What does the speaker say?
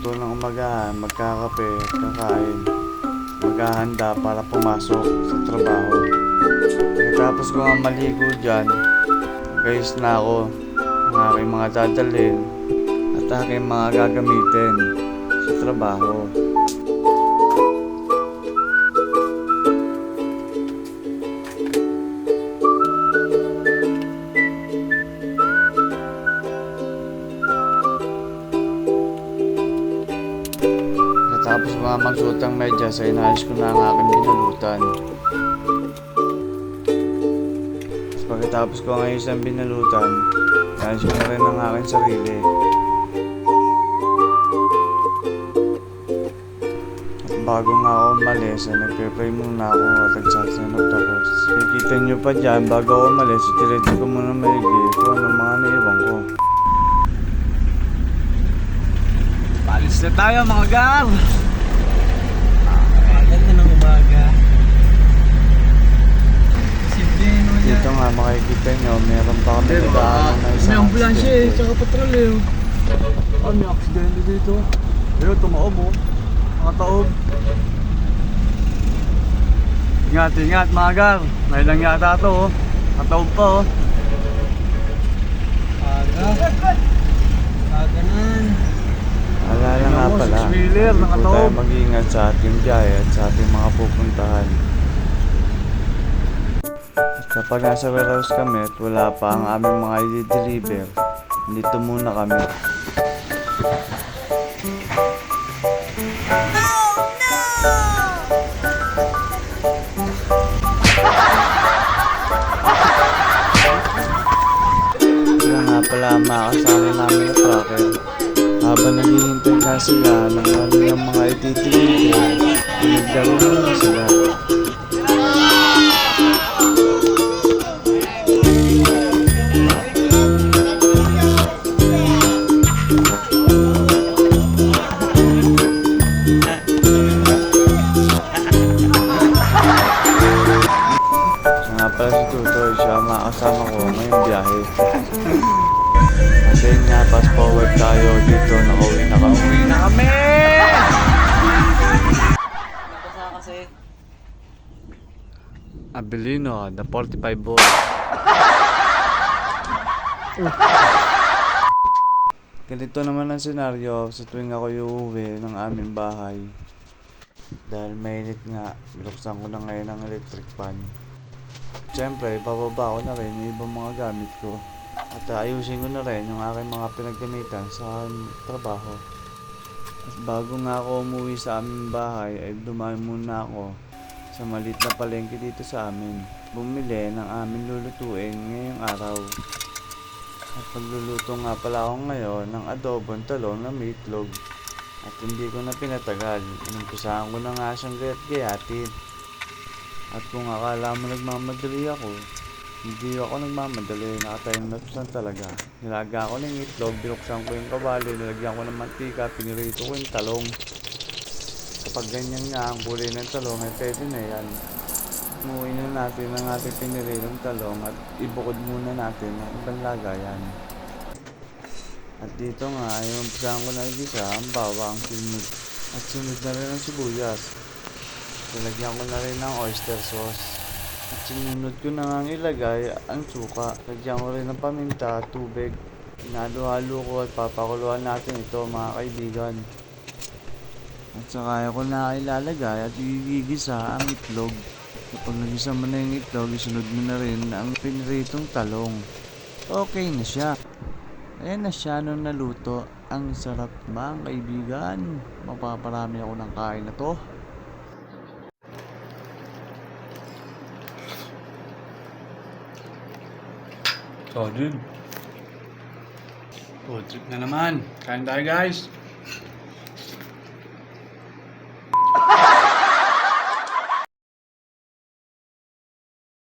Pagluto ng umagahan, magkakape at kakain. Maghahanda para pumasok sa trabaho. Pagkatapos ko nga maligo dyan, guys na ako ng aking mga dadalhin at aking mga gagamitin sa trabaho. Tapos mga magsuot ang medyas ay inayos ko na ang aking binalutan. Pagkatapos ko ang ayos ang binalutan, inayos ko na rin ang aking sarili. At bago nga ako umalis ay nagpe-pray muna ako at nagsasanod ako. Kikita nyo pa dyan, bago ako umalis, itirecho ko muna maigi kung anong mga naiwan ko. Palis na tayo mga gar! Ganda ng umaga. Simple naman yan. Dito nga makikita nyo, meron pa kami daan na May isang ambulansya eh, aksidente. tsaka patrol eh. May aksidente dito. Ayun, tumaob oh. Nakataob. Ingat, ingat mga gar. May lang yata ito oh. Nakataob pa oh. Aganan. Alala nga Tingnan mo, pala, six-wheeler, hindi po nakataob. tayo mag-iingat sa ating biyahe at sa ating mga pupuntahan. At kapag nasa warehouse kami at wala pa ang aming mga i-deliver, dito muna kami. Kaya nga pala ang makasama namin na tracker. Habang naghihintay na sila ng kanilang mga i-deliver, pinaglaro na sila. Siya nga pala si Tutoy, siya ang makasama ko ngayong biyahe. Kasi nga, fast forward tayo dito, nakauwi na kami. Uwi na kami! Nabasa kasi. Abilino, the 45 boy. Ganito naman ang senaryo sa tuwing ako uuwi ng aming bahay. Dahil mainit nga, binuksan ko na ngayon ang electric fan. Siyempre, bababa ko na rin yung ibang mga gamit ko. At ayusin ko na rin yung aking mga pinaggamitan sa trabaho. At bago nga ako umuwi sa aming bahay, ay dumaan muna ako sa maliit na palengke dito sa amin. Bumili ng aming lulutuin ngayong araw. At pagluluto nga pala ako ngayon ng adobong talong na meatloaf. At hindi ko na pinatagal. Inumpisahan ko na nga siyang gayat-gayatin. At kung akala mo nagmamadali ako, hindi ako nagmamadali. Naka-time lapse lang talaga. Nilaga ko ng itlog, binuksan ko yung kawali, nilagyan ko ng mantika, pinirito ko yung talong. Kapag ganyan nga ang kulay ng talong, ay pwede na yan. Umuwi na natin ang ating piniritong talong at ibukod muna natin ang ibang lagayan. At dito nga, yung umpisahan ko na igisa, ang bawang, sunod. At sunod na rin ang sibuyas. Nilagyan ko na rin ng oyster sauce. At sinunod ko na nga ilagay ang suka. Lagyan ko rin ng paminta, tubig. Hinalo-halo ko at papakuluan natin ito mga kaibigan. At saka ko na ilalagay at igigisa ang itlog. Kapag nagisa mo na yung itlog, isunod mo na rin ang piniritong talong. Okay na siya. Ayan na siya nung naluto. Ang sarap mga kaibigan. Mapaparami ako ng kain na to. So, dude. Food trip na naman. Kain tayo guys.